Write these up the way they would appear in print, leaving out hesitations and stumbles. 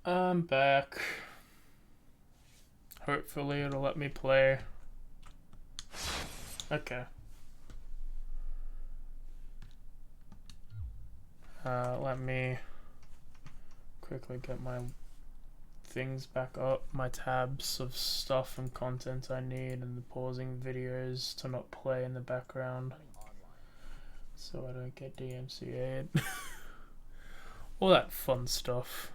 I'm back. Hopefully it'll let me play. Okay. Let me quickly get my things back up, my tabs of stuff and content I need, and the pausing videos to not play in the background so I don't get DMCA'd. All that fun stuff.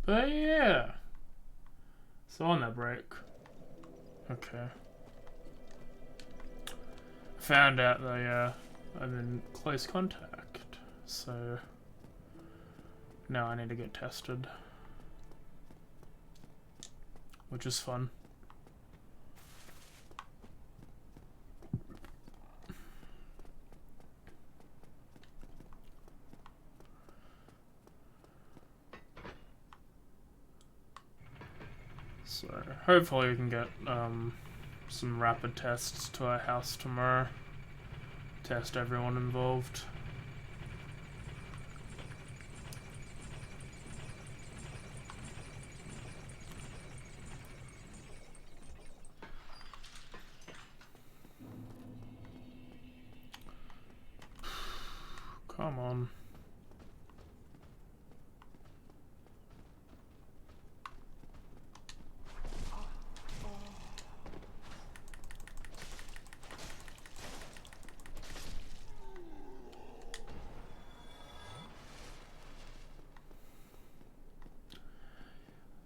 But yeah. So on that break. Okay. Found out that I'm in close contact, so now I need to get tested, which is fun. So hopefully we can get some rapid tests to our house tomorrow. Test everyone involved. Come on.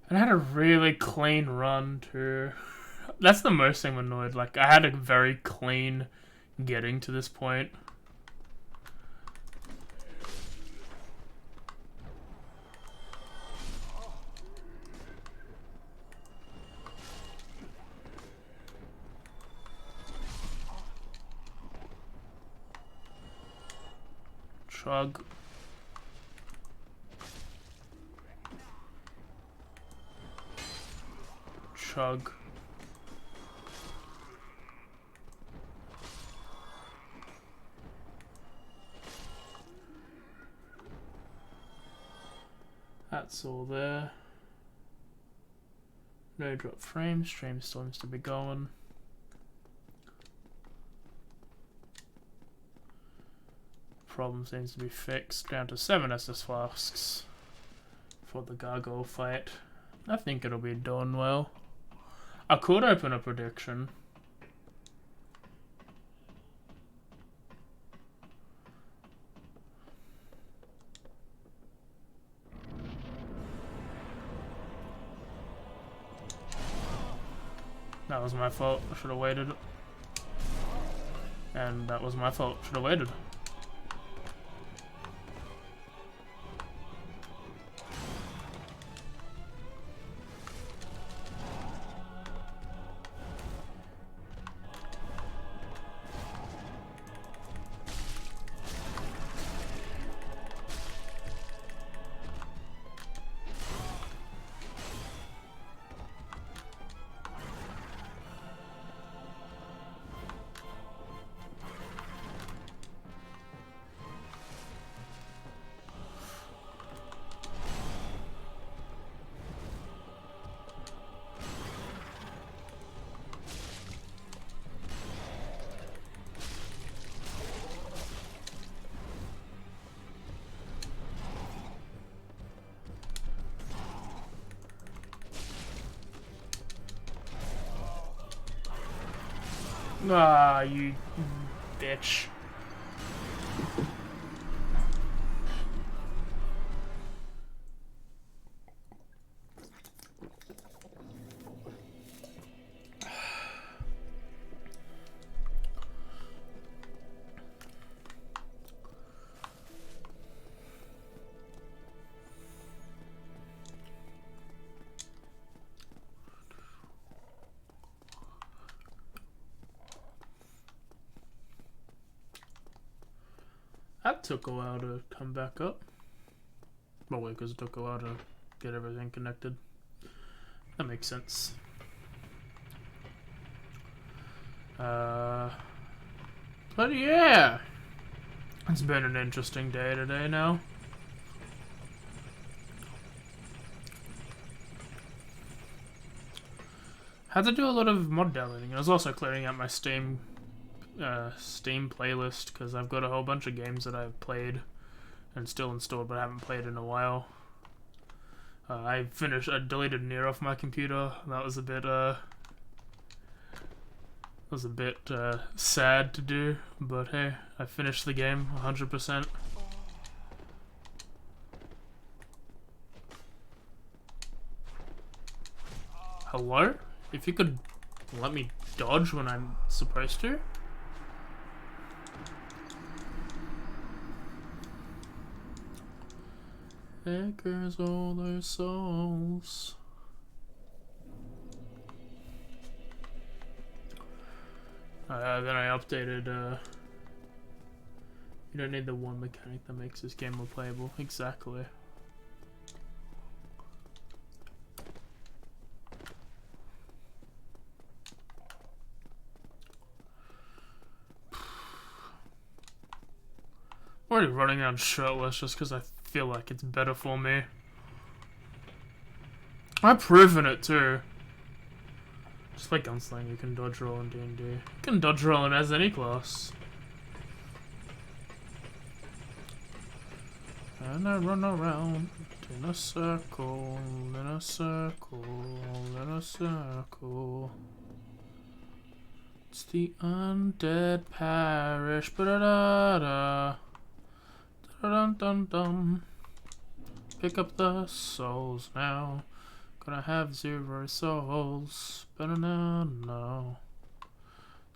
And I had a really clean run too. That's the most thing I'm annoyed. Like, I had a very clean getting to this point. Chug. Chug. That's all there. No drop frames. Stream still seems to be going. Problem seems to be fixed. Down to 7 SS flasks for the gargoyle fight. I think it'll be done well. I could open a prediction. That was my fault. I should have waited. And that was my fault. Should have waited. Ah, you bitch. That took a while to come back up. Well, wait, because it took a while to get everything connected. That makes sense. But yeah, It's been an interesting day today now. Had to do a lot of mod downloading. I was also clearing out my Steam playlist because I've got a whole bunch of games that I've played and still installed but I haven't played in a while. I deleted Nier off my computer. That was a bit sad to do, but hey, I finished the game 100%. Hello? If you could let me dodge when I'm supposed to? There goes all their souls. Then I updated, you don't need the one mechanic that makes this game more playable. Exactly. I'm already running out shirtless just because I feel like it's better for me. I've proven it too. Just like gunsling, you can dodge roll in D&D. You can dodge roll in as any class. And I run around in a circle, in a circle, in a circle. It's the undead parish. Ba-da-da-da. Dun-dun-dun. Pick up the souls now. Gonna have 0 souls. Ba-da-na-no.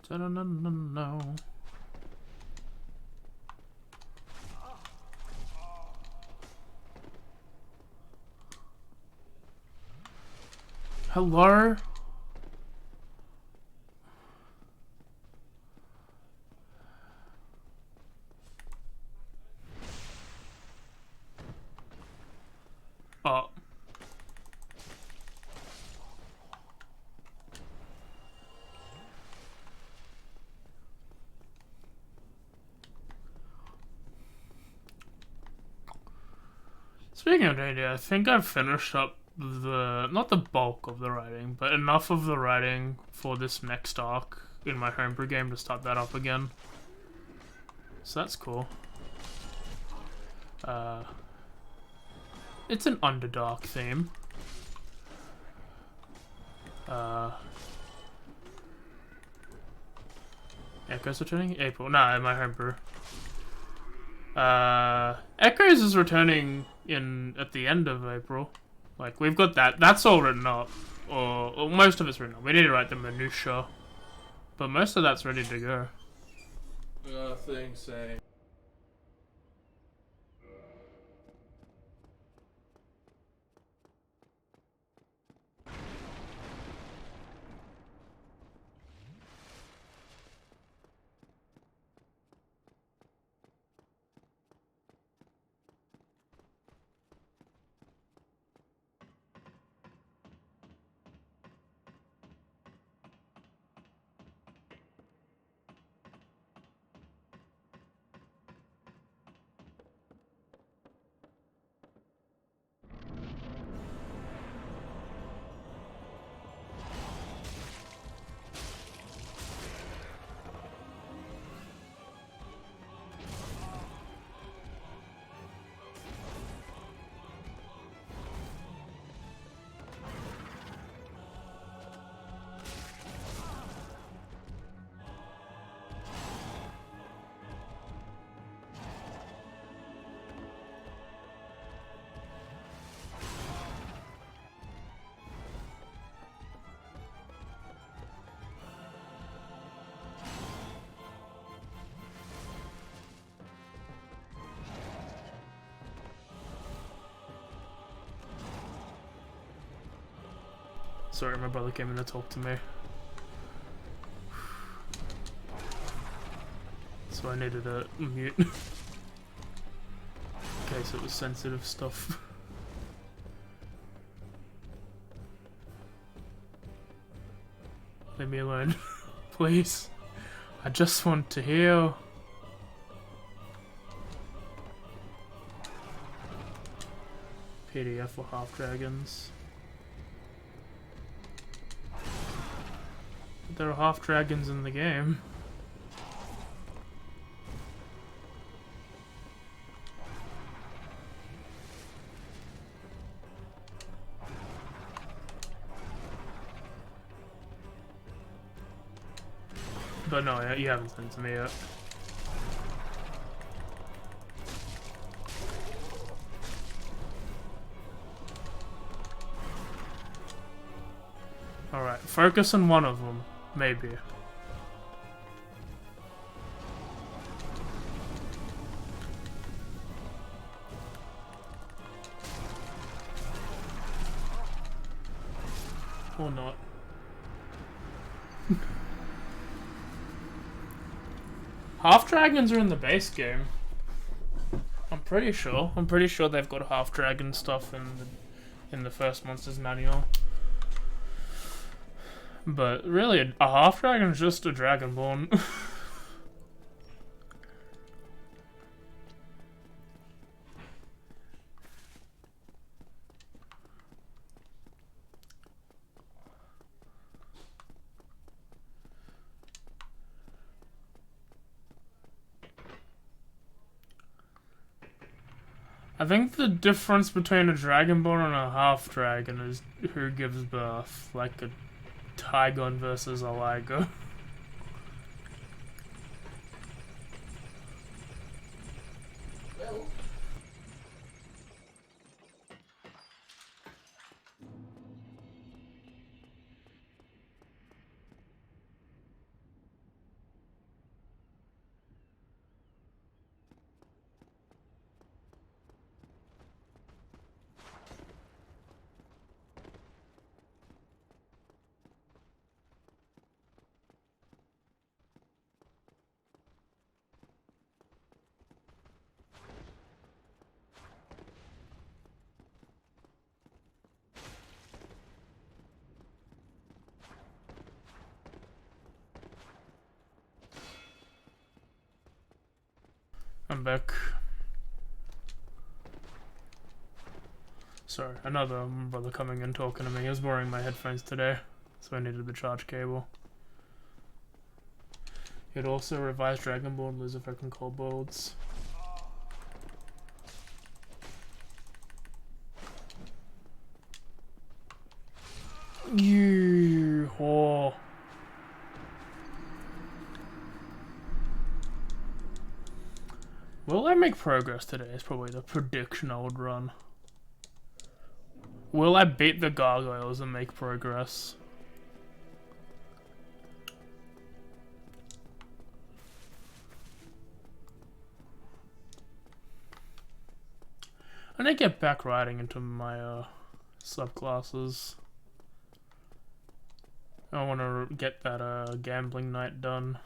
Da-da-na-na-no. Hello? Oh. Speaking of D&D, I think I've finished up not the bulk of the writing, but enough of the writing for this next arc in my homebrew game to start that up again. So that's cool. It's an Underdark theme. Echoes returning? April. Nah, my homebrew. Echoes is returning at the end of April. Like, we've got that. That's all written up. Or most of it's written up. We need to write the minutia. But most of that's ready to go. Nothing saying. Sorry, my brother came in to talk to me. So I needed to mute. In case it was sensitive stuff. Leave me alone. Please. I just want to heal. PDF for half dragons. But there are half dragons in the game. But no, you haven't sent it to me yet. Alright, focus on one of them, maybe. Or not. Half dragons are in the base game. I'm pretty sure. I'm pretty sure they've got half dragon stuff in the first monsters manual. But really, a half dragon is just a dragonborn. I think the difference between a dragonborn and a half dragon is who gives birth, like a Tygon versus a Liger. I'm back. Sorry, another brother coming in talking to me. He was borrowing my headphones today, so I needed the charge cable. It also revised Dragonborn, Lucifer, and Kobolds. You whore. Will I make progress today is probably the prediction I would run. Will I beat the gargoyles and make progress? I need to get back riding into my subclasses. I want to get that gambling night done.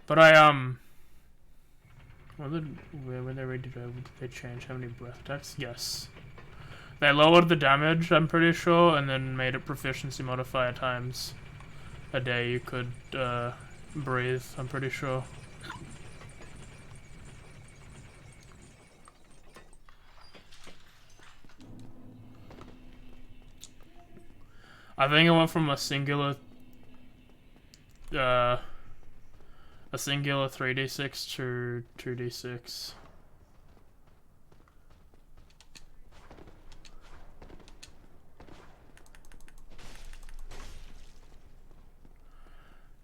But when they ready to go, did they change how many breath attacks? Yes. They lowered the damage, I'm pretty sure, and then made it proficiency modifier times a day you could breathe, I'm pretty sure. I think it went from a singular 3d6 to 2d6.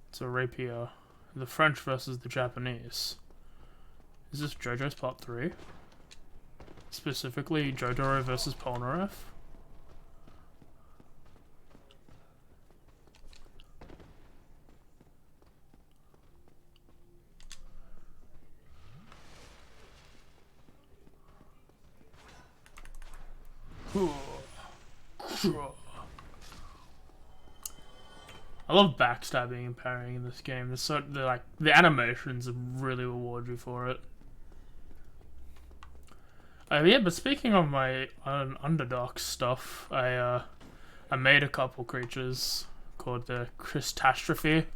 It's a rapier. The French versus the Japanese. Is this JoJo's Part 3? Specifically, Jotaro versus Polnareff? I love backstabbing and parrying in this game. The animations really reward you for it. Yeah, but speaking of my underdog stuff, I made a couple creatures called the Christastrophe.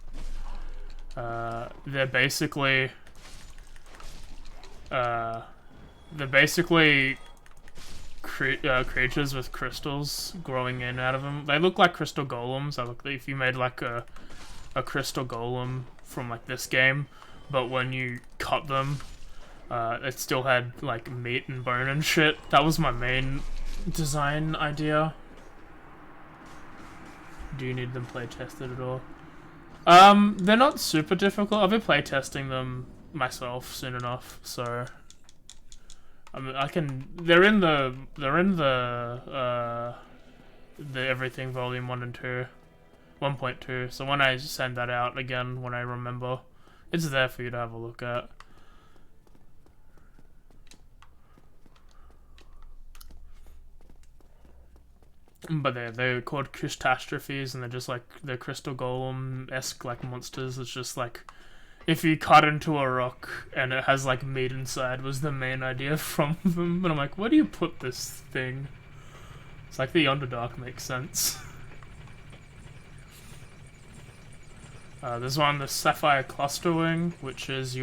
They're basically They're basically creatures with crystals growing in out of them. They look like crystal golems. If you made like a crystal golem from like this game, but when you cut them, it still had like meat and bone and shit. That was my main design idea. Do you need them play tested at all? They're not super difficult. I'll be play testing them myself soon enough, so I mean, I can. They're in the everything volume 1 and 2, 1.2. So when I send that out again, when I remember, it's there for you to have a look at. But they're called catastrophes, and they're just like they're crystal golem-esque like monsters. It's just like if you cut into a rock and it has like meat inside was the main idea from them. And I'm like, where do you put this thing? It's like the Underdark makes sense. There's one, the Sapphire Clusterwing, which is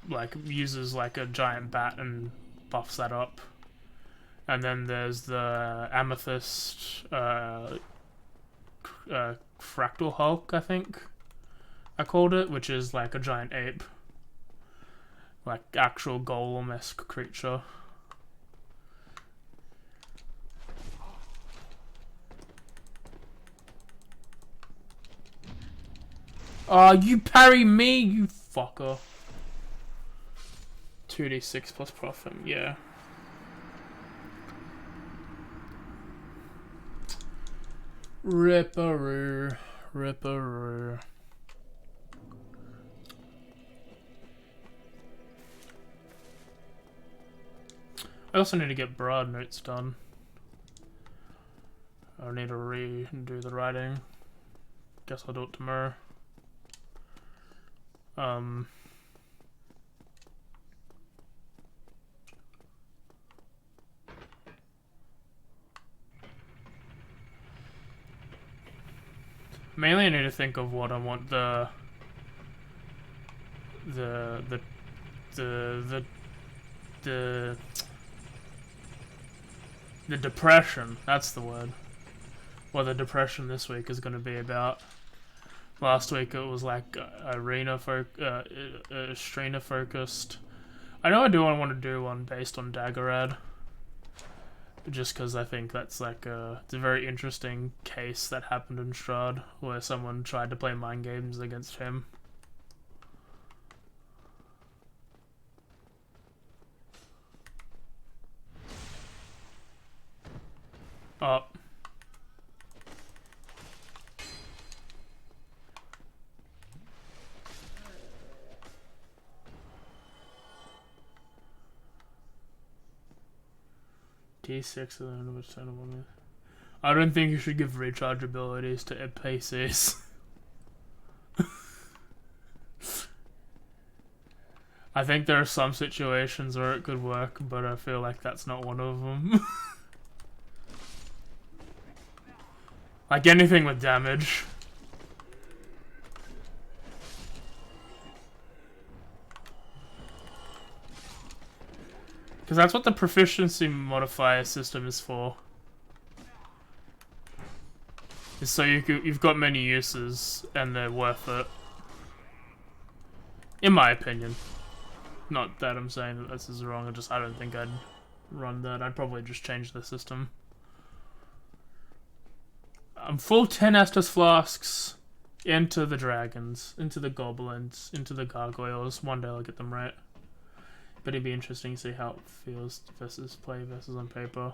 like uses like a giant bat and buffs that up. And then there's the Amethyst Fractal Hulk, I think I called it, which is like a giant ape. Like actual golem-esque creature. Oh, you parry me, you fucker. 2d6 plus profit, yeah. Ripperoo, ripperoo. I also need to get broad notes done. I need to redo the writing. Guess I'll do it tomorrow. Mainly I need to think of what I want the depression, that's the word. What the depression this week is going to be about. Last week it was like Strina focused. I know I want to do one based on Daggerad. Just because I think that's like it's a very interesting case that happened in Strahd, where someone tried to play mind games against him. Oh. D6 and then I don't think you should give recharge abilities to NPCs. I think there are some situations where it could work, but I feel like that's not one of them. Like anything with damage. Because that's what the proficiency modifier system is for. Is so you've got many uses, and they're worth it. In my opinion. Not that I'm saying that this is wrong, I don't think I'd run that. I'd probably just change the system. I'm full 10 Estus Flasks into the dragons, into the goblins, into the gargoyles. One day I'll get them right. But it'd be interesting to see how it feels versus play versus on paper.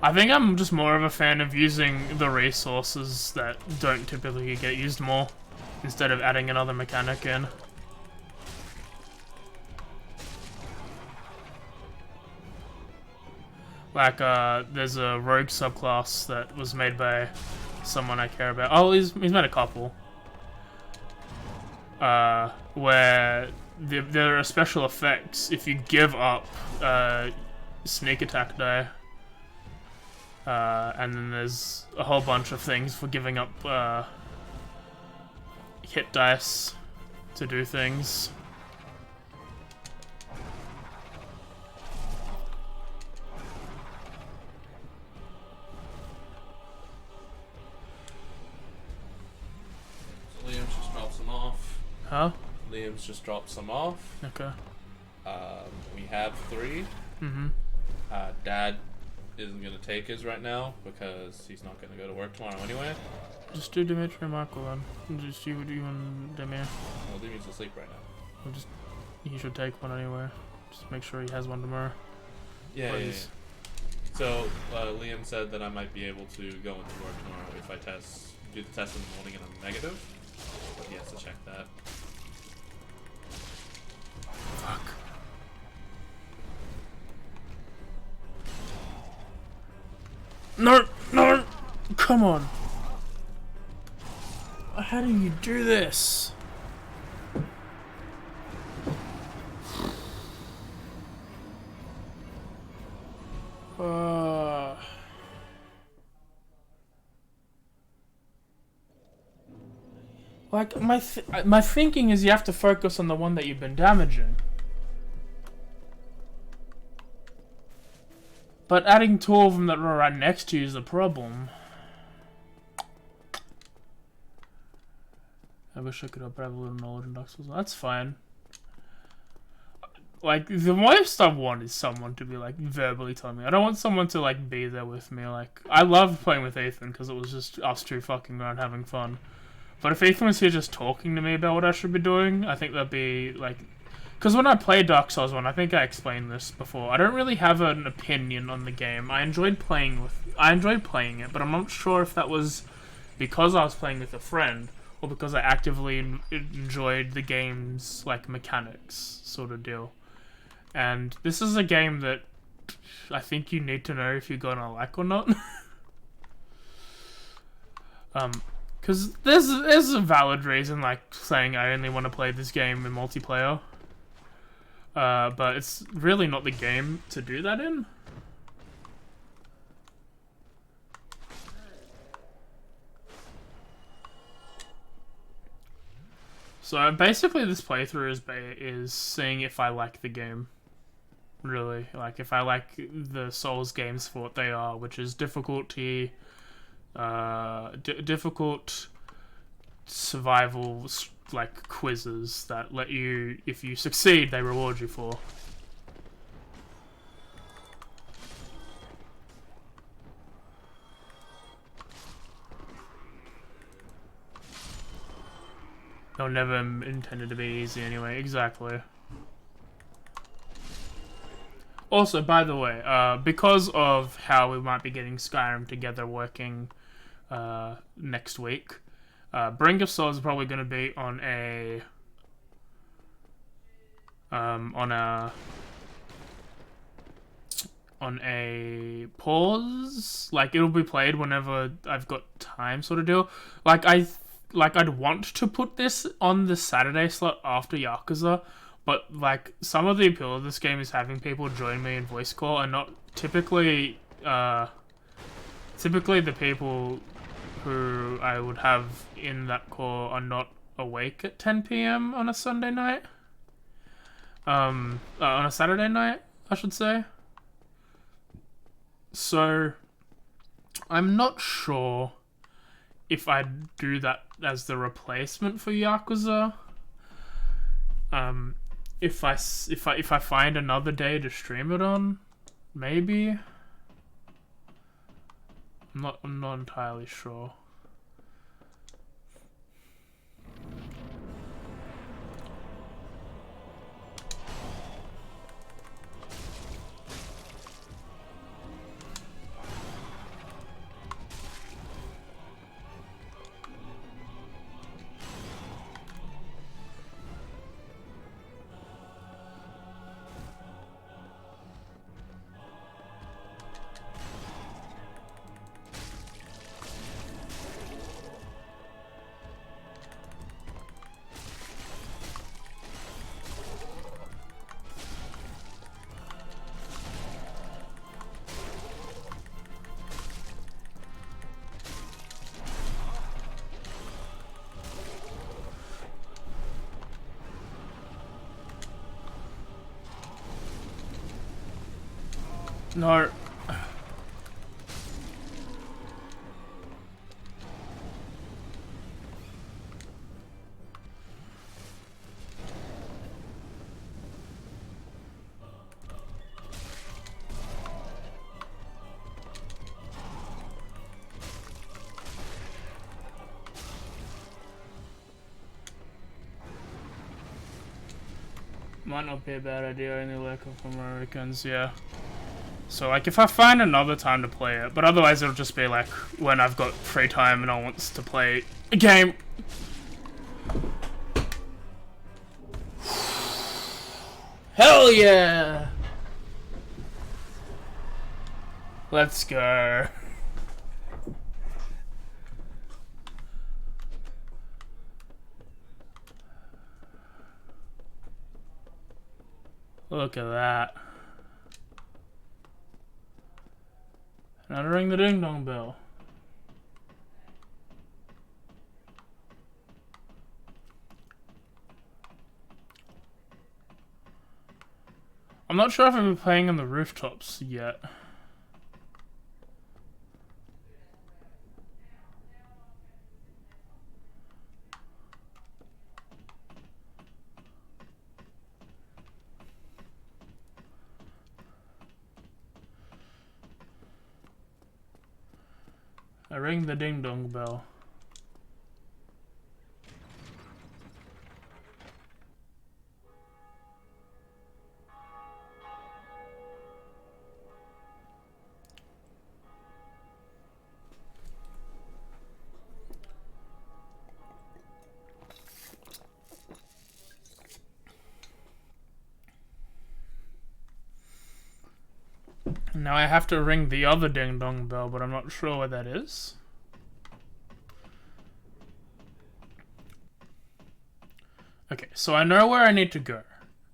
I think I'm just more of a fan of using the resources that don't typically get used more, instead of adding another mechanic in. Like, there's a rogue subclass that was made by someone I care about. Oh, he's made a couple. Where there are special effects if you give up sneak attack die. And then there's a whole bunch of things for giving up hit dice to do things. Liam's just dropped some off. Huh? Liam's just dropped some off. Okay. We have 3. Mm-hmm. Dad isn't going to take his right now because he's not going to go to work tomorrow anyway. Just do Dimitri and Michael then. Just you and Demir. Well, Demi's asleep right now. He should take one anyway. Just make sure he has one tomorrow. Yeah. So Liam said that I might be able to go into work tomorrow if I do the test in the morning and I'm negative. But he has to check that. Fuck. No! No! Come on! How do you do this? Like, my thinking is you have to focus on the one that you've been damaging. But adding 2 of them that were right next to you is the problem. I wish I could have a little knowledge in Dark Souls. That's fine. Like, the most I want is someone to be, like, verbally telling me. I don't want someone to, like, be there with me. Like, I loved playing with Ethan because it was just us 2 fucking around having fun. But if Ethan was here just talking to me about what I should be doing, I think that'd be, like... Because when I played Dark Souls 1, I think I explained this before, I don't really have an opinion on the game. I enjoyed playing it, but I'm not sure if that was because I was playing with a friend, or because I actively enjoyed the game's, like, mechanics sort of deal. And this is a game that I think you need to know if you're gonna like or not. Because there's a valid reason, like, saying I only want to play this game in multiplayer. But it's really not the game to do that in. So basically this playthrough is seeing if I like the game. Really. Like, if I like the Souls games for what they are, which is difficulty, difficult survival, like, quizzes that let you, if you succeed, they reward you for. They're never intended to be easy anyway, exactly. Also, by the way, because of how we might be getting Skyrim together working next week, Bringus is probably going to be on a pause. Like, it'll be played whenever I've got time, sort of deal. I'd want to put this on the Saturday slot after Yakuza, but, like, some of the appeal of this game is having people join me in voice call, and not typically the people who I would have in that call are not awake at 10 PM on a Sunday night. On a Saturday night, I should say. So, I'm not sure if I'd do that as the replacement for Yakuza. If I find another day to stream it on, maybe. I'm not entirely sure. No. Might not be a bad idea, only lack of Americans, yeah. So, like, if I find another time to play it, but otherwise it'll just be, like, when I've got free time and I want to play a game. Hell yeah! Let's go. Look at that. Now to ring the ding dong bell. I'm not sure if I've been playing on the rooftops yet. I ring the ding dong bell. Now I have to ring the other ding dong bell, but I'm not sure where that is. Okay, so I know where I need to go,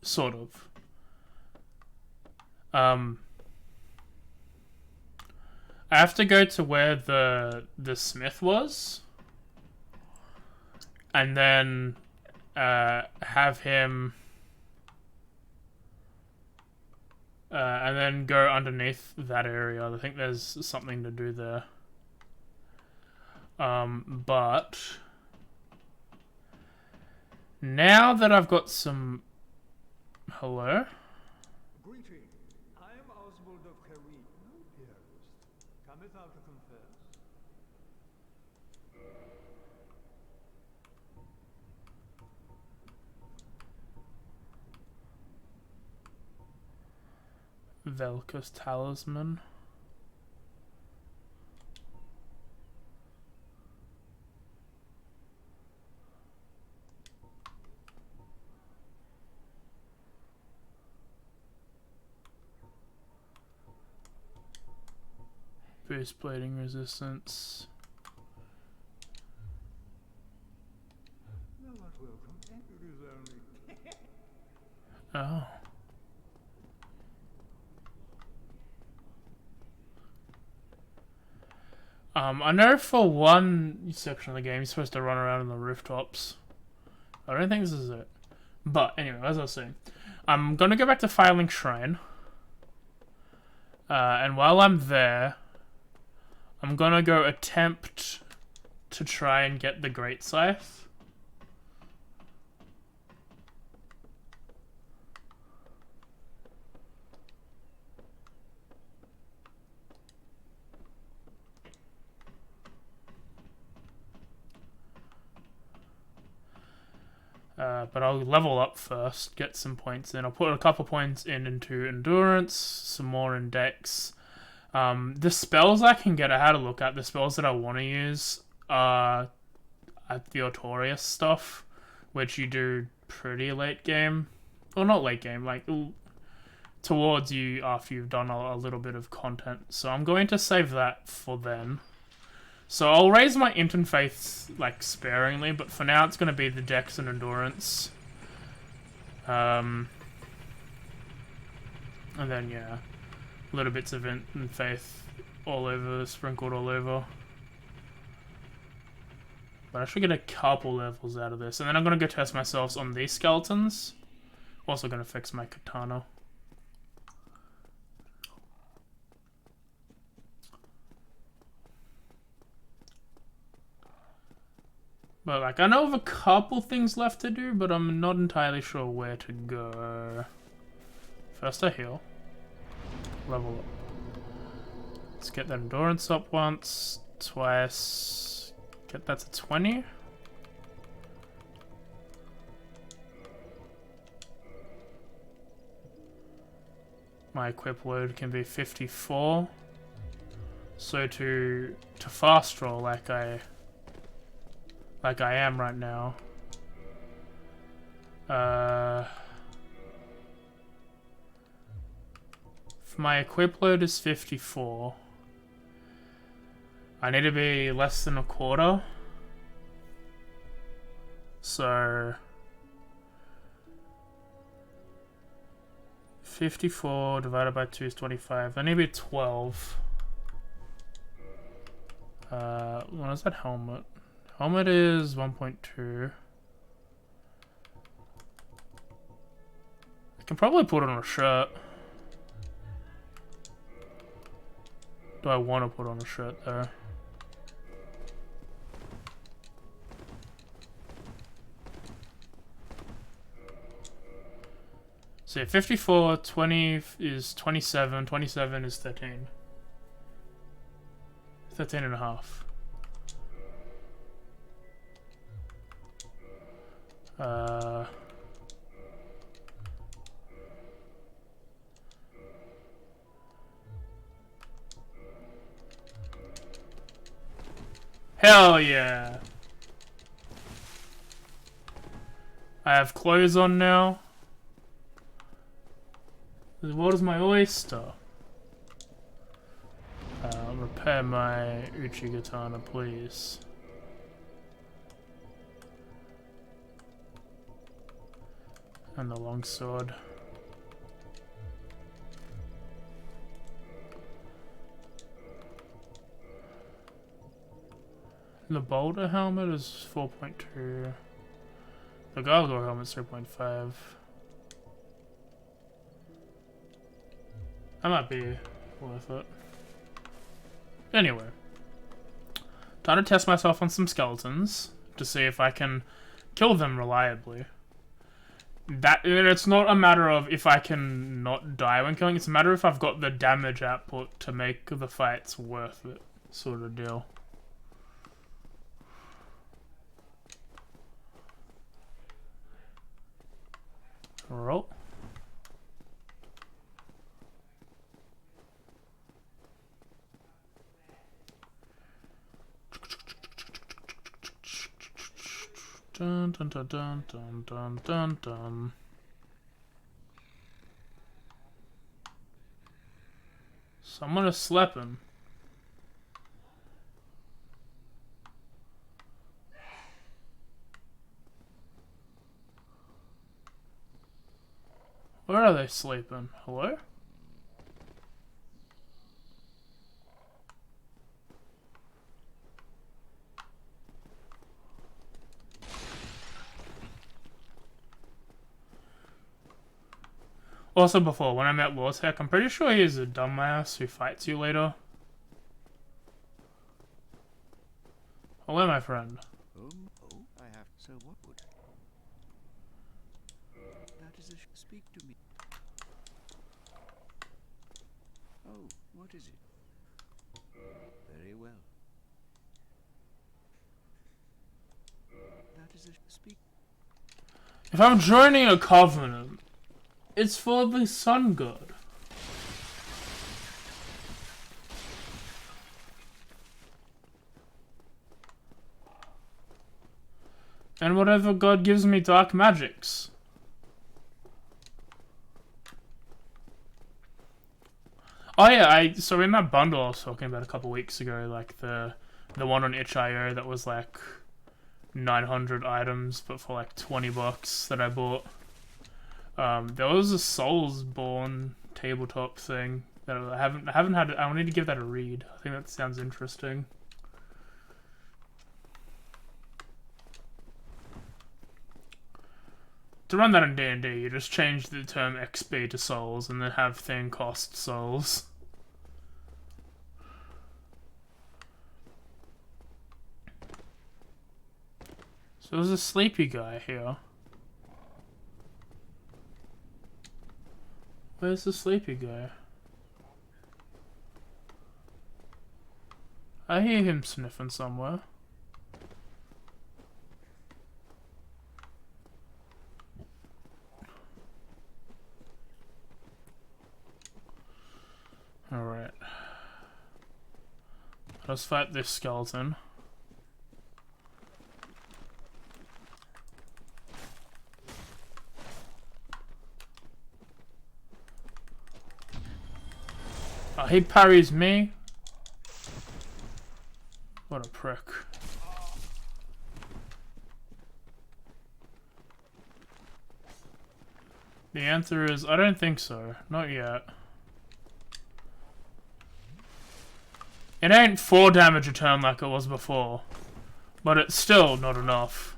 sort of. I have to go to where the smith was, and then have him, and then go underneath that area. I think there's something to do there. But now that I've got some... Hello? Greeting. I am Oswald of Kareem, dearest. Cometh out to confess? Velka's talisman. Boost blading resistance. Thou art welcome. It is only... Oh. I know for one section of the game you're supposed to run around on the rooftops. I don't think this is it. But anyway, as I was saying, I'm gonna go back to Filing Shrine. And while I'm there, I'm gonna go attempt to try and get the Great Scythe. But I'll level up first, get some points in. I'll put a couple points into Endurance, some more in Dex. The spells I can get, I had a look at. The spells that I want to use are the Autorius stuff, which you do pretty late game. Well, not late game, like towards you after you've done a little bit of content. So I'm going to save that for then. So I'll raise my int and faith like sparingly, but for now it's going to be the Dex and Endurance. And then yeah, little bits of int and faith all over, sprinkled all over. But I should get a couple levels out of this, and then I'm going to go test myself on these skeletons. Also going to fix my katana. But like, I know of a couple things left to do, but I'm not entirely sure where to go. First I heal. Level up. Let's get that endurance up once, twice. Get that to 20. My equip load can be 54. So to fast roll like I am right now. If my equip load is 54, I need to be less than a quarter. So 54 divided by 2 is 25. I need to be 12. What is that helmet? Helmet is 1.2. I can probably put on a shirt. Do I want to put on a shirt though? So yeah, 54, 20 is 27, 27 is 13. 13 and a half. Hell yeah! I have clothes on now. What is my oyster? Repair my Uchigatana, please. And the longsword. The boulder helmet is 4.2. The gargoyle helmet's 3.5. That might be worth it. Anyway. Trying to test myself on some skeletons to see if I can kill them reliably. It's not a matter of if I can not die when killing, it's a matter if I've got the damage output to make the fights worth it, sort of deal. Roll. Dun dun dun dun dun dun dun dun. Someone is sleeping. Where are they sleeping? Hello? Also before, when I met Wartech, I'm pretty sure he's a dumbass who fights you later. Hello, my friend. Oh, I have. So what would? That is speak to me. Oh, what is it? Very well. That is speak. If I'm joining a covenant, it's for the sun god. And whatever god gives me dark magics. Oh yeah, so in that bundle I was talking about a couple weeks ago, like the one on itch.io that was like 900 items, but for like $20 that I bought. There was a Soulsborne tabletop thing that I haven't had. I need to give that a read. I think that sounds interesting. To run that in D&D, you just change the term XP to souls and then have thing cost souls. So there's a sleepy guy here. Where's the sleepy guy? I hear him sniffing somewhere. Alright. Let's fight this skeleton. Oh, he parries me. What a prick. The answer is, I don't think so. Not yet. It ain't 4 damage a turn like it was before. But it's still not enough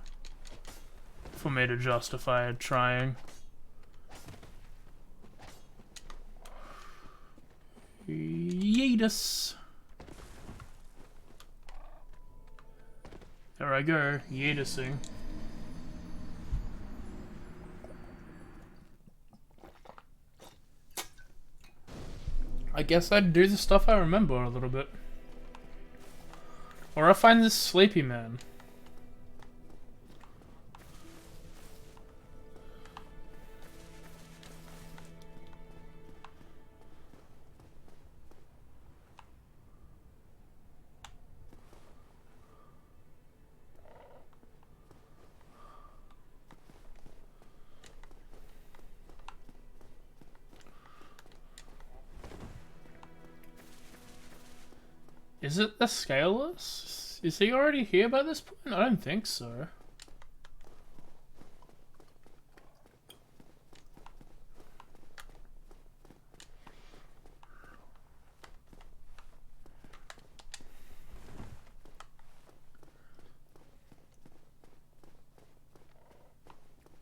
for me to justify trying. Yeetus. There I go, yeetusing. I guess I'd do the stuff I remember a little bit. Or I find this sleepy man. Is it the Scaleless? Is he already here by this point? I don't think so.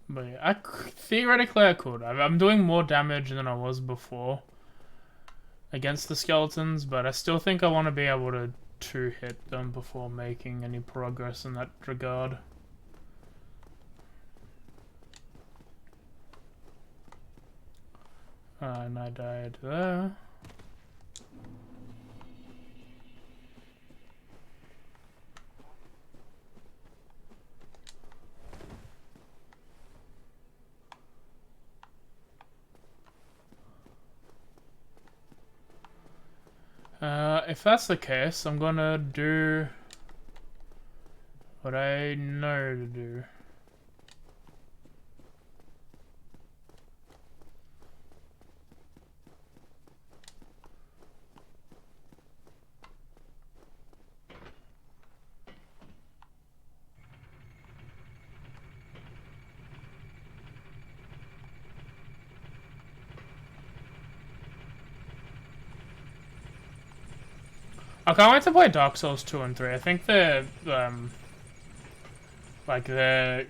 But yeah, theoretically I could. I'm doing more damage than I was before against the skeletons, but I still think I want to be able to two-hit them before making any progress in that regard. And I died there. If that's the case, I'm gonna do what I know to do. I can't wait to play Dark Souls 2 and 3. I think the like the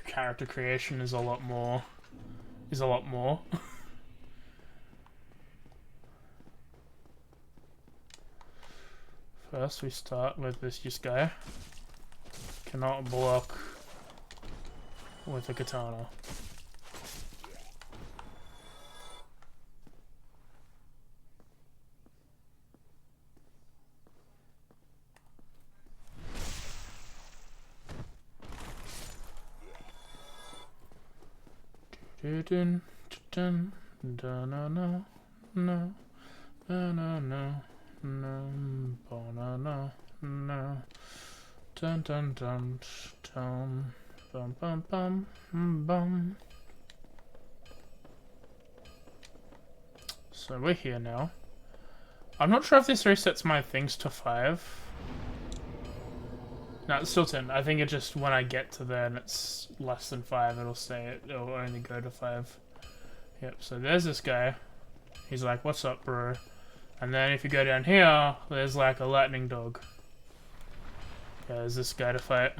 character creation is a lot more. First, we start with this guy. Cannot block with a katana. Dun dun dun no no no no no no no no dun dun dun dun bum bum bum bum. So we're here now. I'm not sure if this resets my things to 5. No, it's still 10. I think it just, when I get to there and it's less than 5, it'll only go to 5. Yep, so there's this guy. He's like, what's up, bro? And then if you go down here, there's like a lightning dog. Yeah, there's this guy to fight.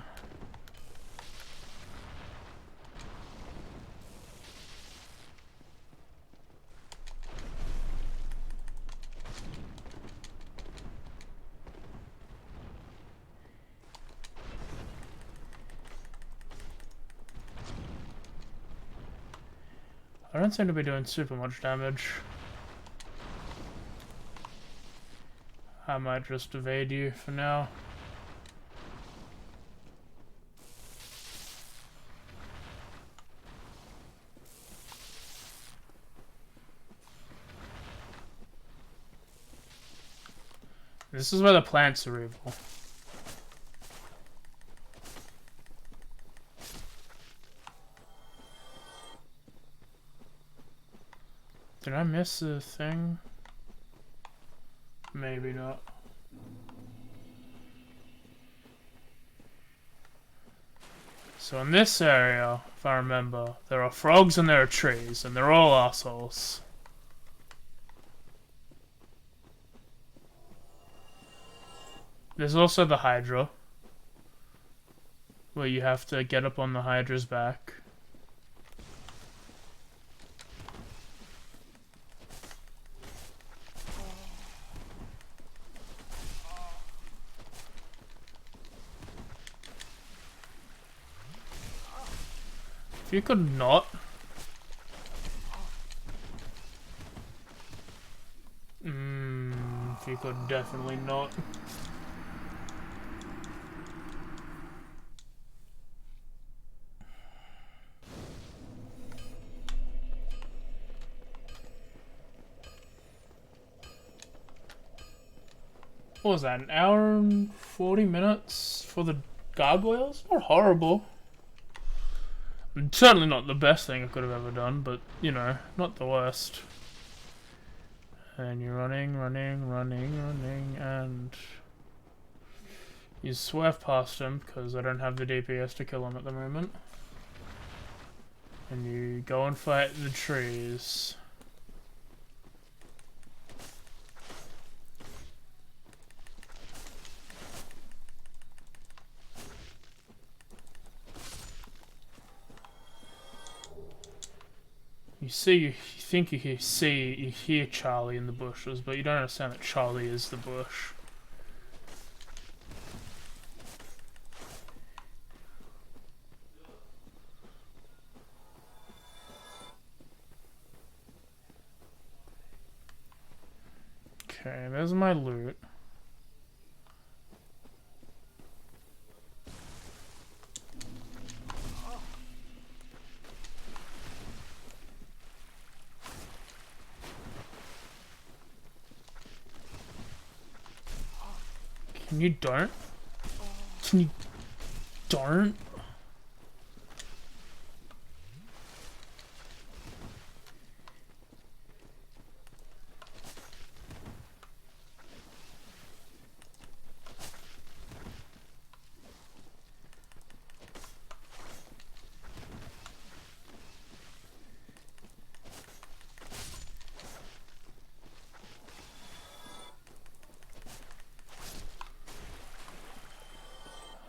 I don't seem to be doing super much damage. I might just evade you for now. This is where the plants are evil. Did I miss a thing? Maybe not. So in this area, if I remember, there are frogs and there are trees, and they're all assholes. There's also the Hydra, where you have to get up on the Hydra's back. If you could not. If you could definitely not. What was that, an hour and 40 minutes for the gargoyles? Not horrible. Certainly not the best thing I could have ever done, but, you know, not the worst. And you're running, and you swerve past him, because I don't have the DPS to kill him at the moment. And you go and fight the trees. You think you hear Charlie in the bushes, but you don't understand that Charlie is the bush. Okay, there's my loot. Can you don't? Can you don't?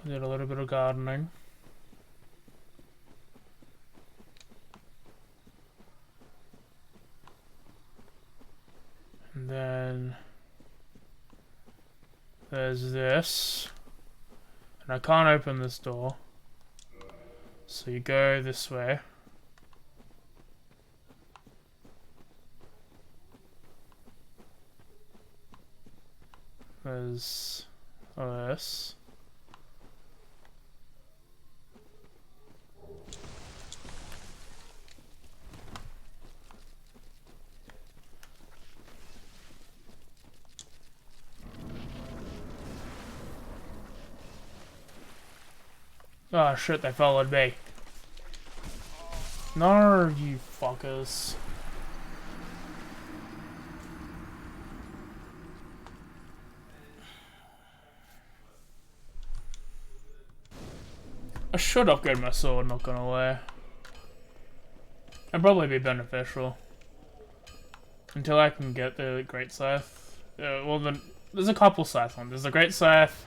Did a little bit of gardening. And then there's this. And I can't open this door. So you go this way. There's this. Oh shit, they followed me. No, you fuckers. I should upgrade my sword, not gonna lie. It'd probably be beneficial. Until I can get the Great Scythe. Well, there's a couple scythe ones. There's the Great Scythe.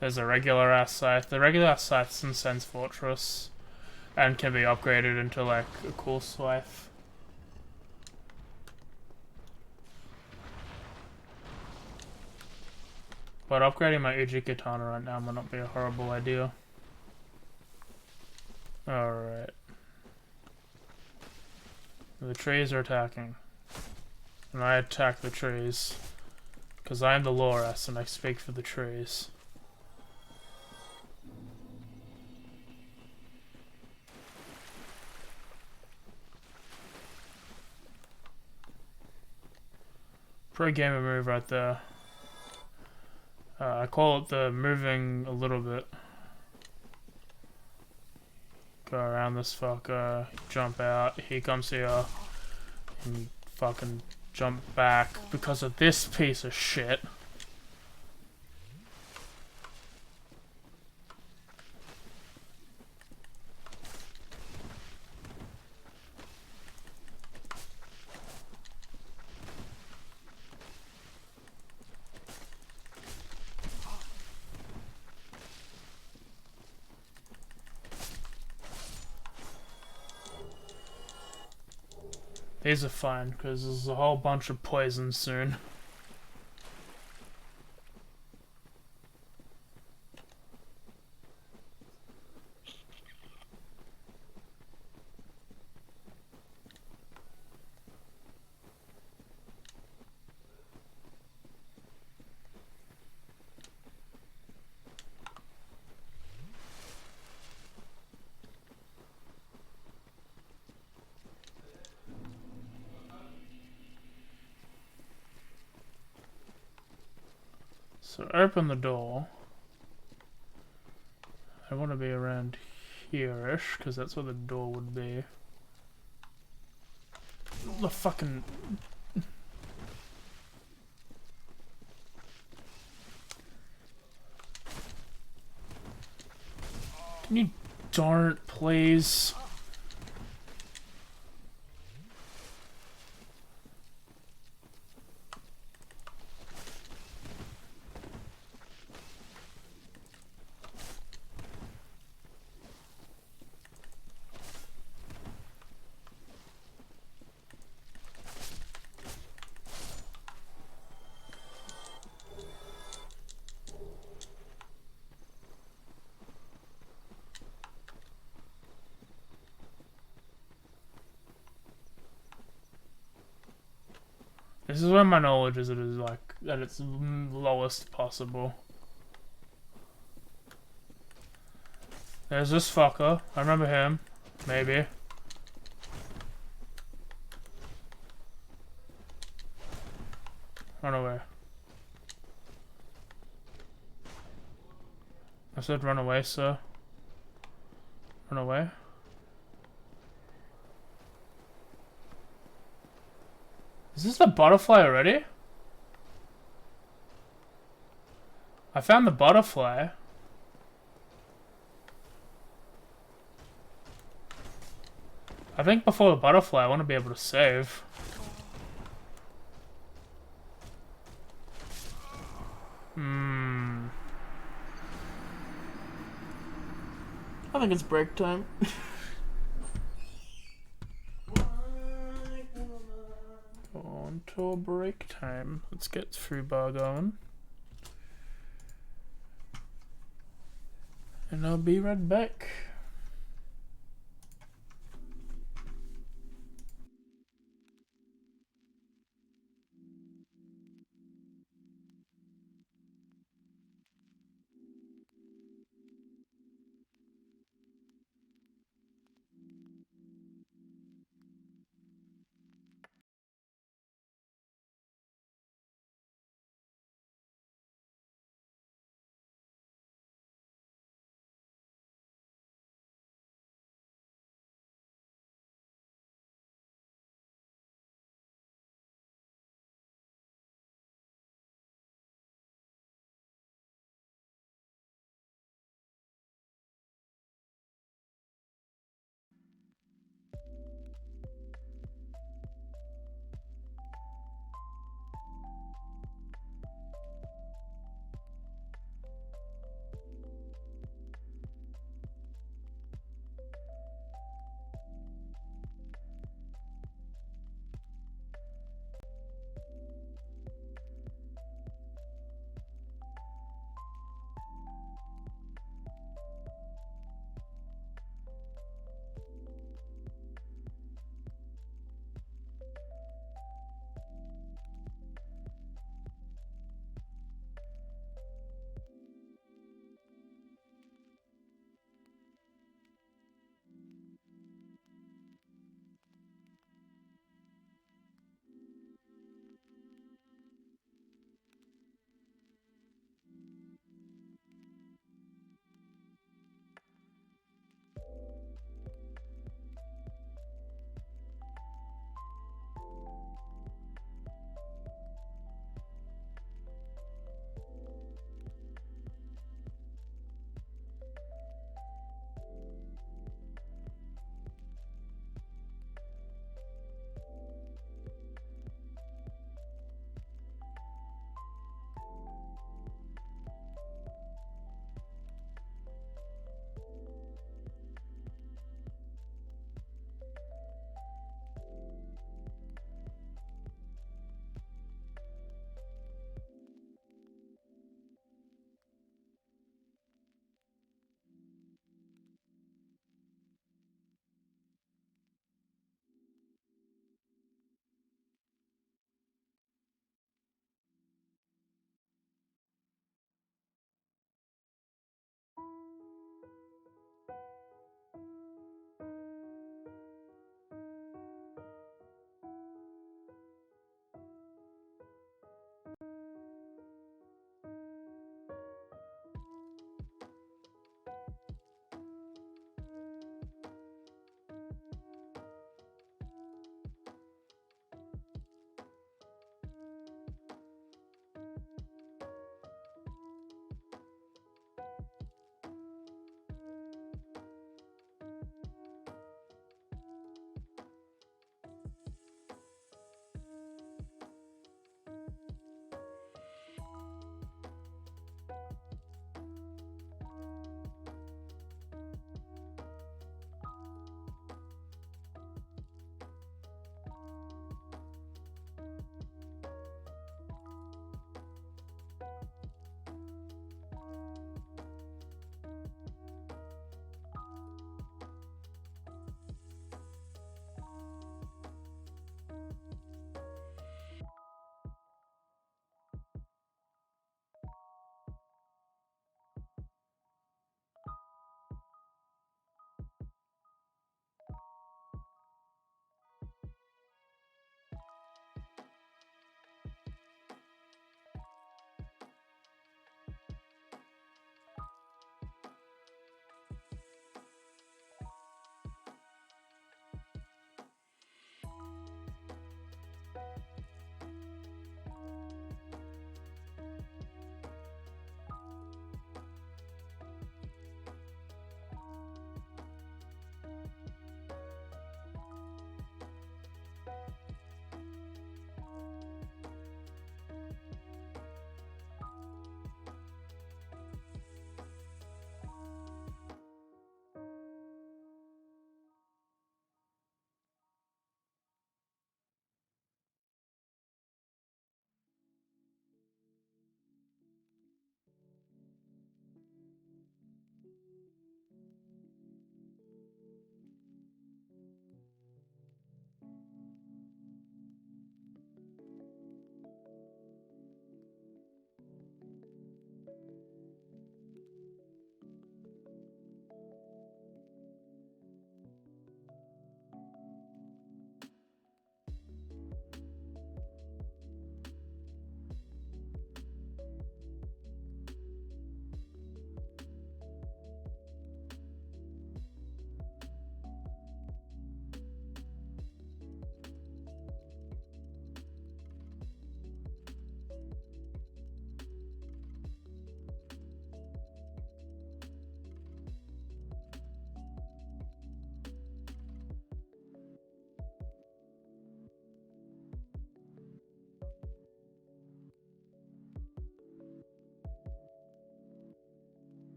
There's a regular ass scythe. The regular ass scythe's in Sen's Fortress and can be upgraded into like a cool scythe. But upgrading my Uji Katana right now might not be a horrible idea. Alright. The trees are attacking. And I attack the trees. Because I am the Loras and I speak for the trees. Pro gamer move right there. I call it the moving a little bit. Go around this fucker, jump out, he comes here, and fucking jump back because of this piece of shit. These are fine, because there's a whole bunch of poison soon. So open the door. I want to be around here-ish, because that's where the door would be. The fucking... Can you don't, please? This is where my knowledge is like at its lowest possible. There's this fucker. I remember him. Maybe. Run away. I said run away, sir. Run away. Is this the butterfly already? I found the butterfly. I think before the butterfly I want to be able to save. I think it's break time. On to break time. Let's get through bar going. And I'll be right back.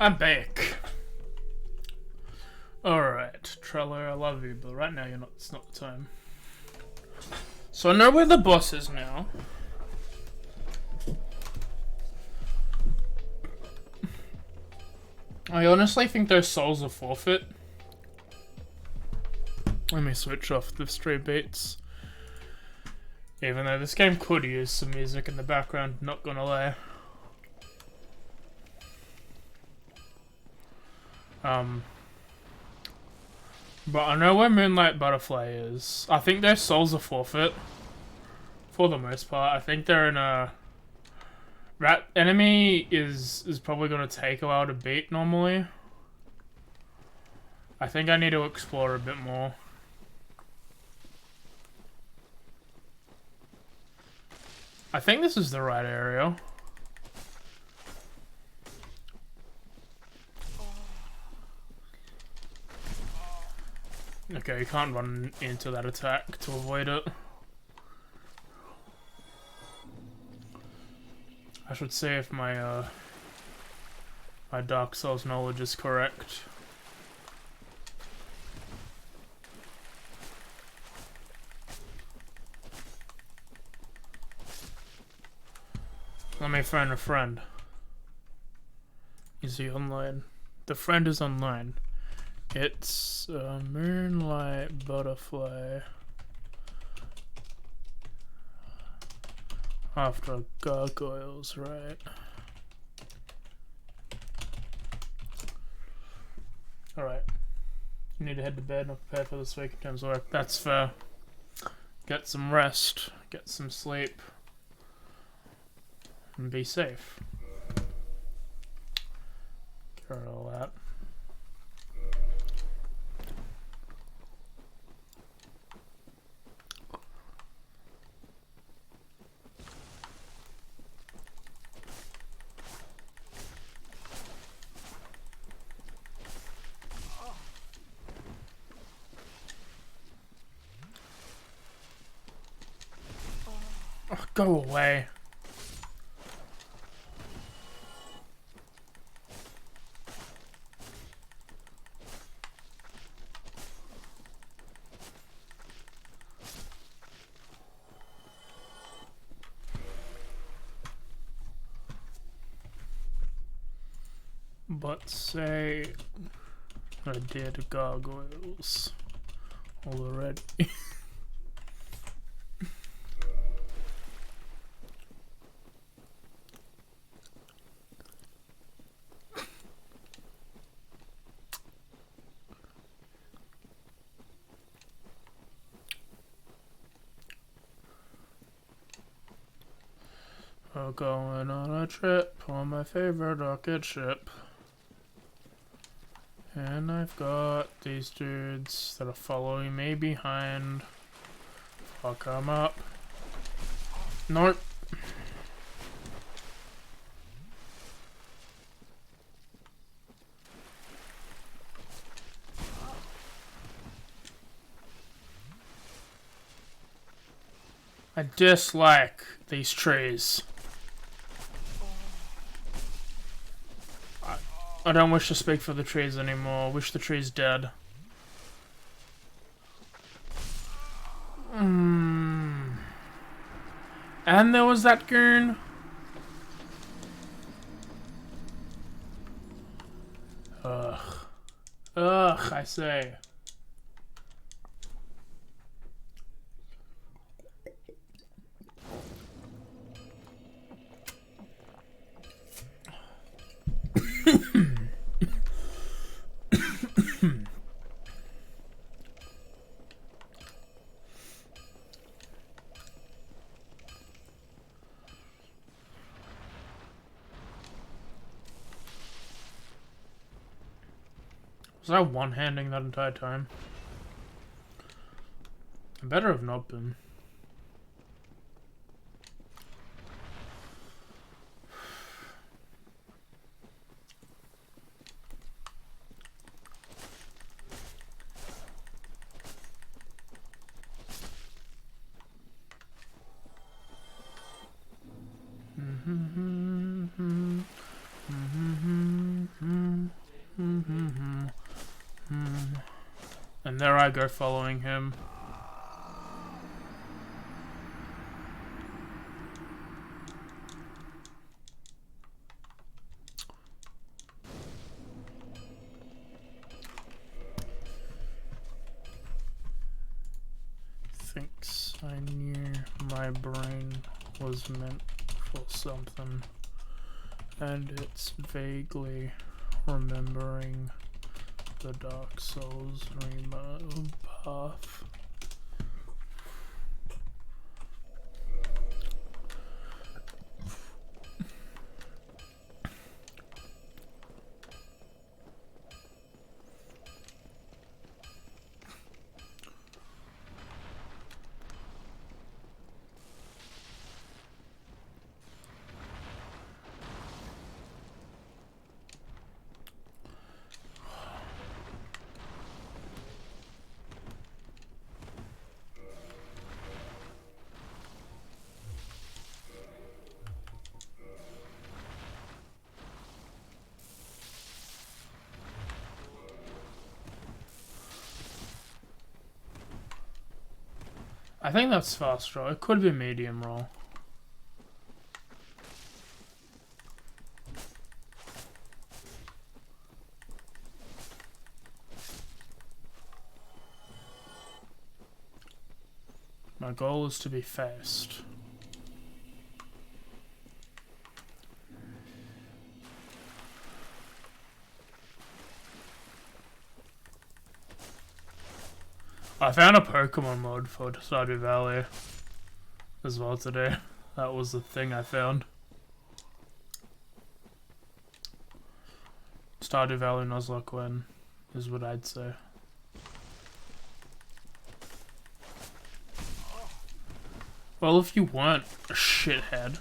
I'm back. Alright, Trello, I love you, but right now you're not. It's not the time. So I know where the boss is now. I honestly think those souls are forfeit. Let me switch off the stream beats. Even though this game could use some music in the background, not gonna lie. But I know where Moonlight Butterfly is. I think their souls are forfeit. For the most part. I think they're in a... Rat enemy is probably going to take a while to beat normally. I think I need to explore a bit more. I think this is the right area. Okay, you can't run into that attack to avoid it. I should see if my my Dark Souls knowledge is correct. Let me find a friend. Is he online? The friend is online. It's a Moonlight Butterfly. After gargoyles, right? Alright. You need to head to bed, not prepared for this week in terms of work. That's fair. Get some rest, get some sleep, and be safe. Get rid of all that. Oh, go away. But say I did gargoyles already. We're going on a trip on my favorite rocket ship. And I've got these dudes that are following me behind. Fuck them up. Nope. I dislike these trees. I don't wish to speak for the trees anymore. Wish the trees dead. And there was that goon. Ugh. Ugh, I say. Was I one-handing that entire time? I better have not been. And there I go following him. Thinks I knew my brain was meant for something, and it's vaguely remembering the Dark Souls remote path. I think that's fast roll. It could be medium roll. My goal is to be fast. I found a Pokemon mod for Stardew Valley as well today. That was the thing I found. Stardew Valley Nuzlocke win is what I'd say. Well, if you weren't a shithead.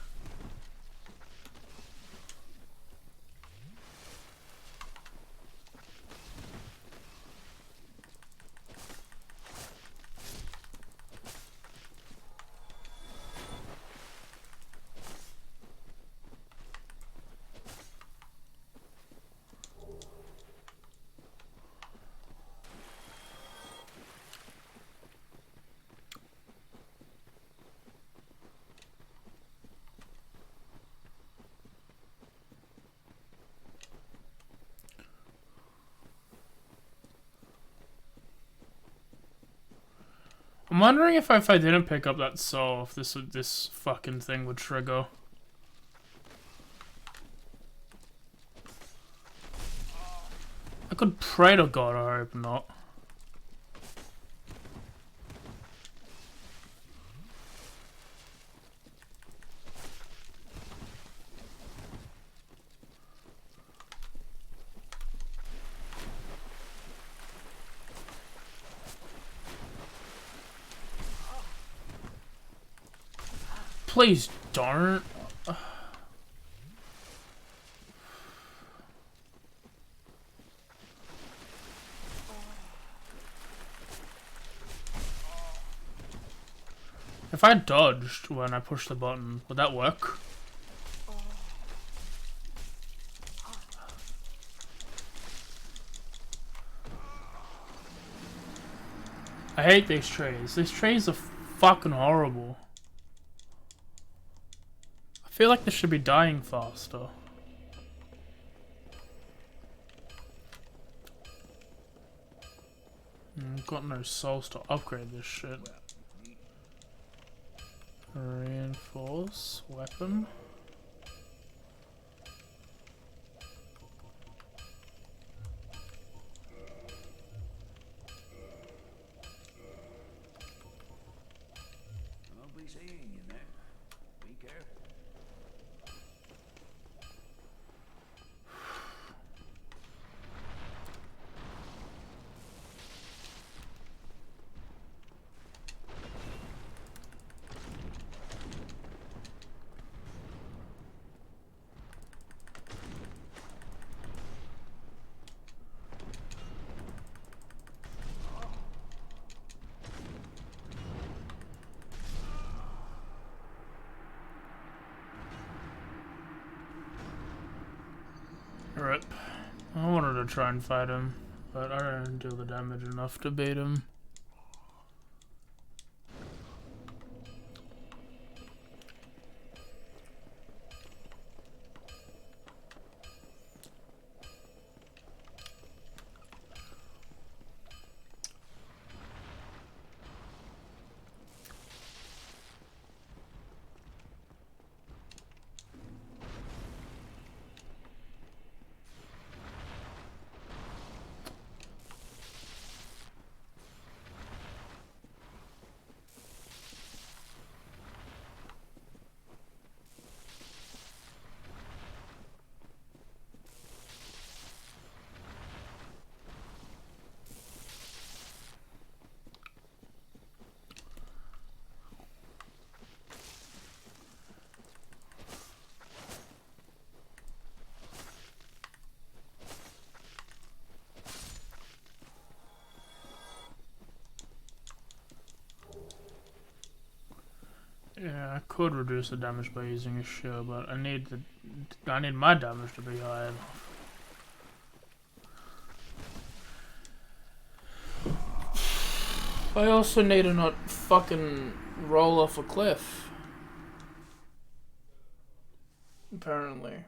I'm wondering if I didn't pick up that soul, if this fucking thing would trigger. I could pray to God, I hope not. Please don't. If I dodged when I pushed the button, would that work? I hate these trees. These trees are fucking horrible. I feel like they should be dying faster. Got no souls to upgrade this shit. Reinforce weapon. I'll be seeing you there. Be careful. Rip. I wanted to try and fight him but I don't deal the damage enough to beat him. Yeah, I could reduce the damage by using a shield, but I need my damage to be high enough. I also need to not fucking roll off a cliff. Apparently.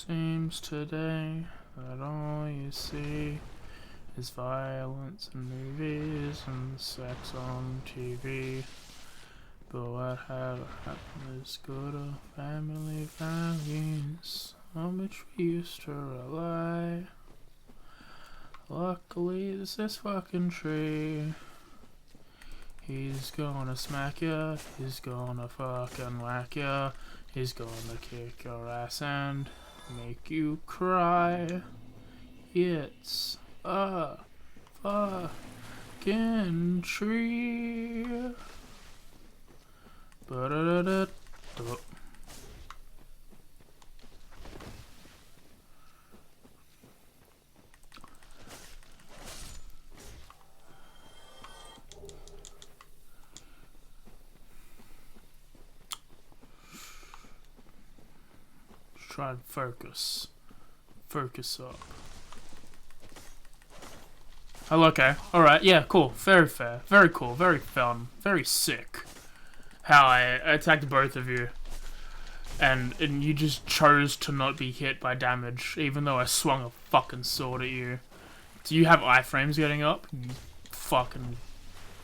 Seems today that all you see is violence in movies and sex on TV. But what had happened is good of family values on which we used to rely. Luckily, there's this fucking tree. He's gonna smack ya, he's gonna fucking whack ya, he's gonna kick your ass and make you cry. It's a fucking tree. Ba-da-da-da-da. Try and focus. Focus up. Oh, okay. Alright, yeah, cool. Very fair. Very cool. Very fun. Very sick. How I attacked both of you. And you just chose to not be hit by damage, even though I swung a fucking sword at you. Do you have iframes getting up? You fucking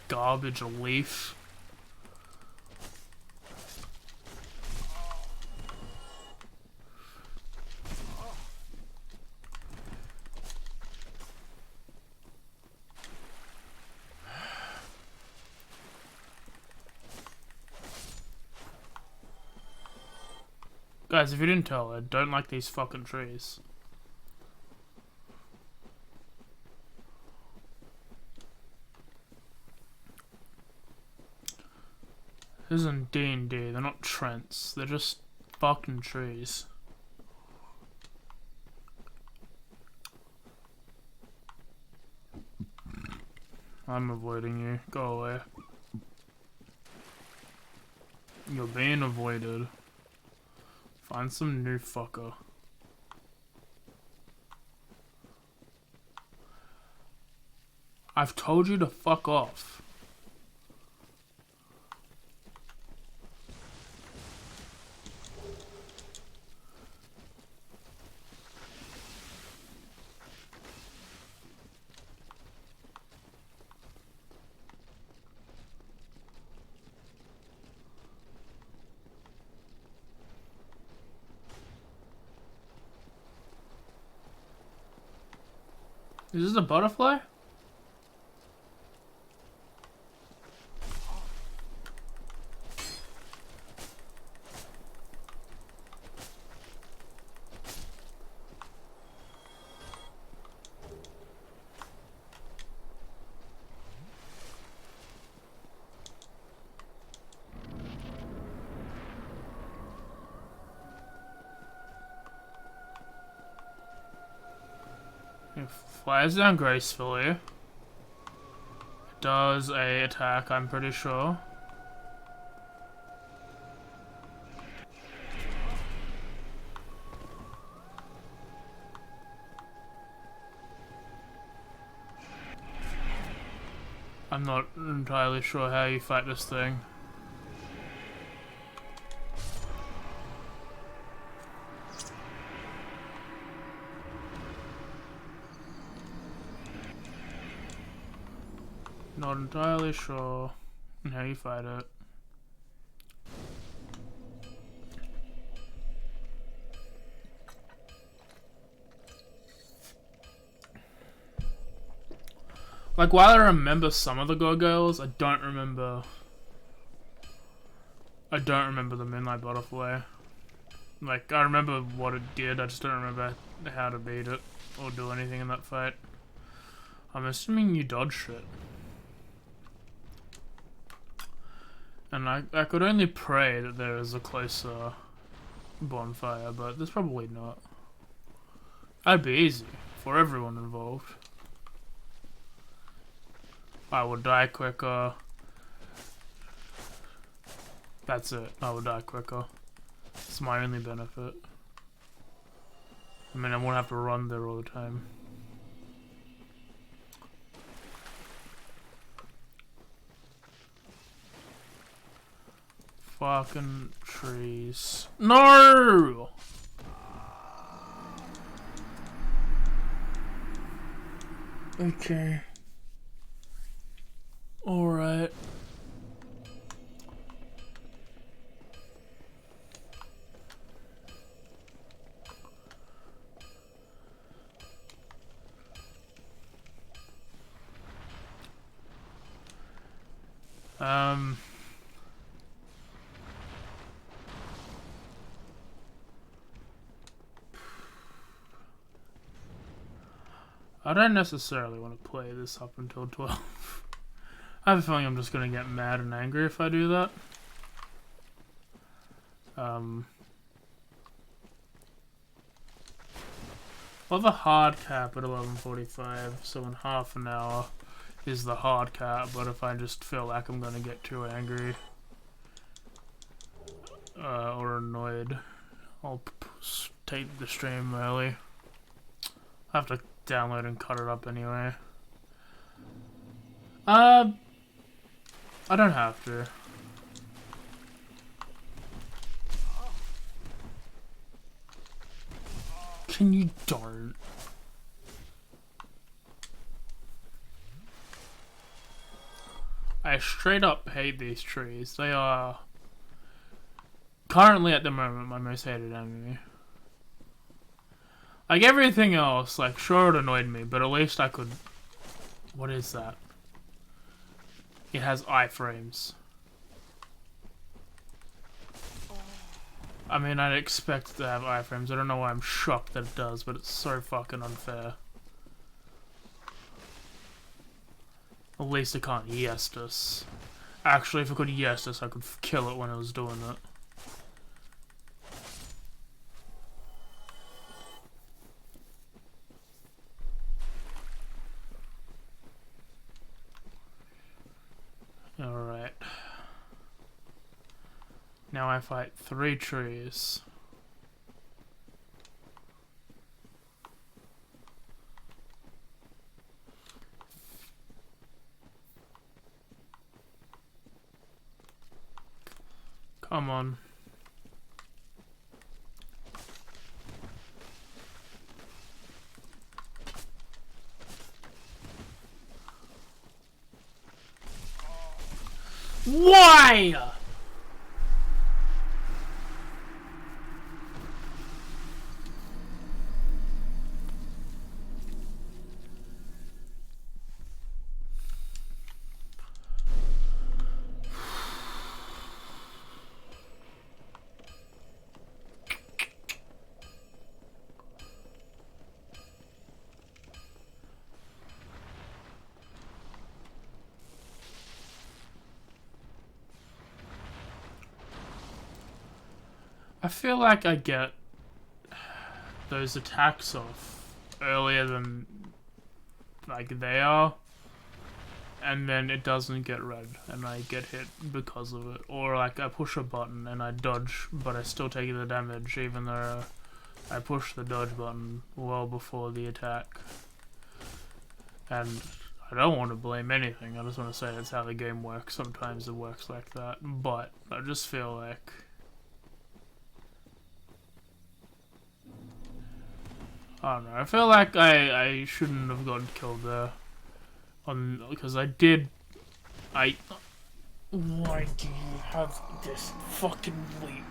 garbage leaf. Guys, if you didn't tell, I don't like these fucking trees. This isn't D&D, they're not Trents, they're just fucking trees. I'm avoiding you, go away. You're being avoided. Find some new fucker. I've told you to fuck off. Is this a butterfly? It flies down gracefully. It does a attack, I'm pretty sure. I'm not entirely sure how you fight this thing. Not entirely sure how you fight it. Like, while I remember some of the gargoyles, I don't remember the Moonlight Butterfly. Like, I remember what it did, I just don't remember how to beat it or do anything in that fight. I'm assuming you dodged it. And I could only pray that there is a closer bonfire, but there's probably not. That'd be easy for everyone involved. I would die quicker. That's it. I would die quicker. It's my only benefit. I mean, I won't have to run there all the time. Fucking trees. No! Okay. Alright. I don't necessarily want to play this up until 12. I have a feeling I'm just going to get mad and angry if I do that. Well, the hard cap at 11:45, so in half an hour is the hard cap, but if I just feel like I'm going to get too angry or annoyed, I'll take the stream early. I have to download and cut it up anyway. I don't have to. Can you don't? I straight up hate these trees. They are currently at the moment my most hated enemy. Like everything else, like sure it annoyed me, but at least I could... What is that? It has iframes. I mean, I'd expect it to have iframes. I don't know why I'm shocked that it does, but it's so fucking unfair. At least it can't yes us. Actually, if it could yes us, I could kill it when it was doing it. Alright. Now I fight 3 trees. Come on. Why? I feel like I get those attacks off earlier than like they are, and then it doesn't get red and I get hit because of it, or like I push a button and I dodge but I still take the damage even though I push the dodge button well before the attack. And I don't want to blame anything, I just want to say that's how the game works. Sometimes it works like that, but I just feel like I don't know, I feel like I shouldn't have gotten killed there. Because why do you have this fucking leap?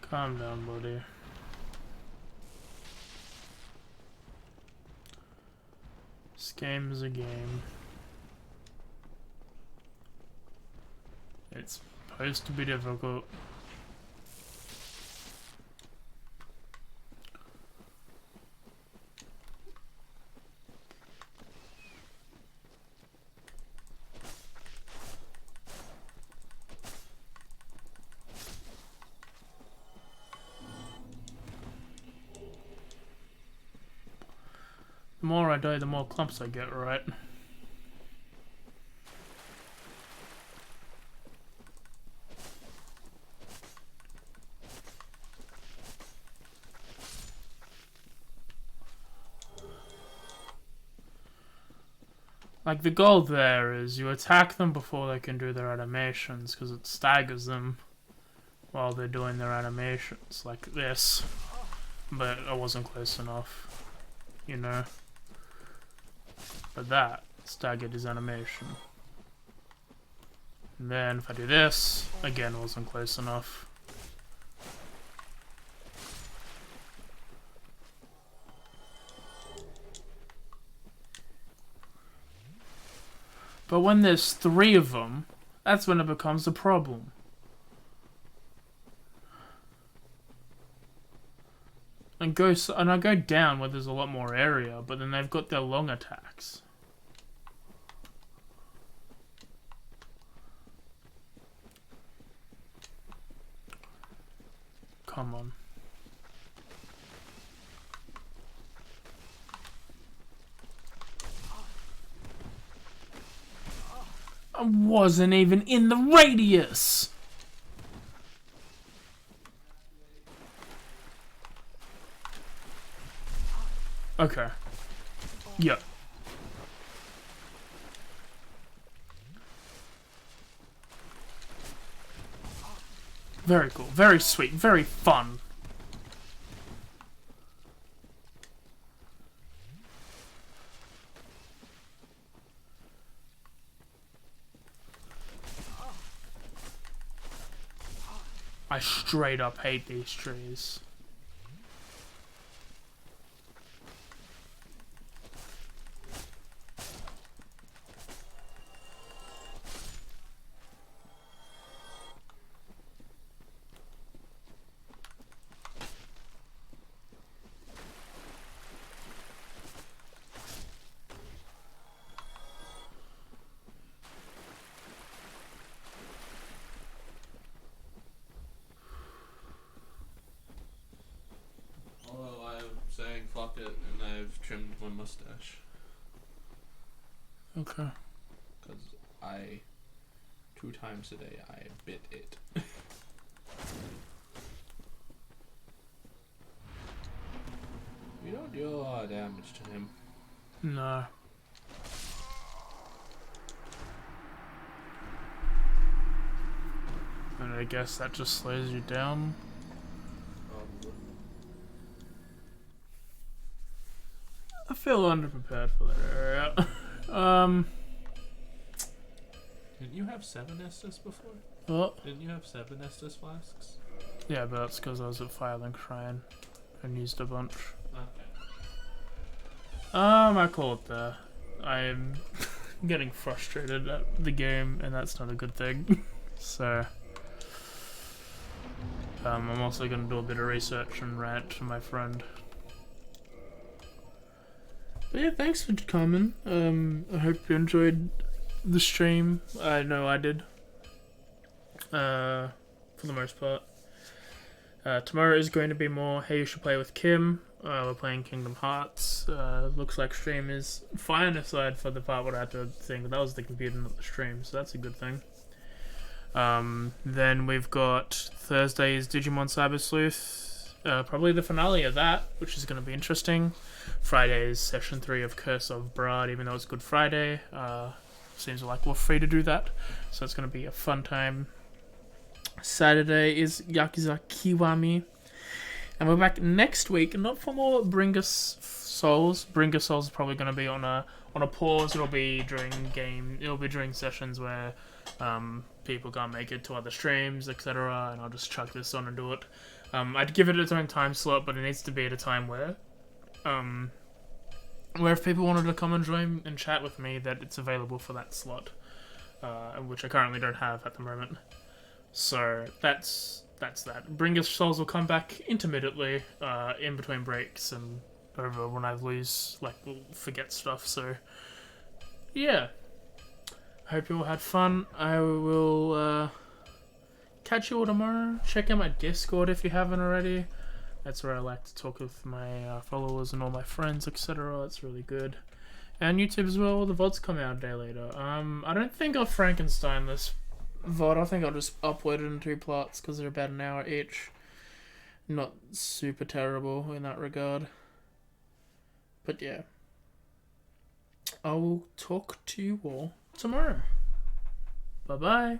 Calm down, buddy. This game is a game. It's supposed to be difficult. The more I die, the more clumps I get, right? Like, the goal there is you attack them before they can do their animations, because it staggers them while they're doing their animations, like this. But I wasn't close enough, you know? But that staggered his animation. And then if I do this, again I wasn't close enough. But when there's 3 of them, that's when it becomes a problem. And I go down where there's a lot more area, but then they've got their long attacks. Come on. I wasn't even in the radius! Okay. Yep. Very cool, very sweet, very fun. I straight up hate these trees. Saying fuck it, and I've trimmed my mustache. Okay. Because 2 times today, I bit it. You don't do a lot of damage to him. No. And I guess that just slows you down. I feel underprepared for that area. Didn't you have 7 Estus before? What? Didn't you have 7 Estus flasks? Yeah, but that's because I was at Firelink Shrine and used a bunch. Okay. I call it there. I'm getting frustrated at the game, and that's not a good thing. So, I'm also going to do a bit of research and rant to my friend. But yeah, thanks for coming. I hope you enjoyed the stream. I know I did. For the most part. Tomorrow is going to be more Hey You Should Play with Kim. We're playing Kingdom Hearts. Looks like stream is fine aside for the part where I had to think, but that was the computer, not the stream, so that's a good thing. Then we've got Thursday's Digimon Cyber Sleuth. Probably the finale of that, which is going to be interesting. Friday's Session 3 of Curse of Brad, even though it's Good Friday. Seems like we're free to do that, so it's going to be a fun time. Saturday is Yakuza Kiwami. And we're back next week, not for more Bringus Souls. Bringus Souls is probably going to be on a pause. It'll be during sessions where people can't make it to other streams, etc. And I'll just chuck this on and do it. I'd give it its own time slot, but it needs to be at a time where if people wanted to come and join and chat with me, that it's available for that slot, which I currently don't have at the moment. So that's that. Bringus Souls will come back intermittently, in between breaks and over when I forget stuff. So yeah, I hope you all had fun. I will catch you all tomorrow. Check out my Discord if you haven't already. That's where I like to talk with my followers and all my friends, etc. It's really good. And YouTube as well. The VODs come out a day later. I don't think I'll Frankenstein this VOD. I think I'll just upload it in 2 parts because they're about an hour each. Not super terrible in that regard. But yeah. I will talk to you all tomorrow. Bye bye.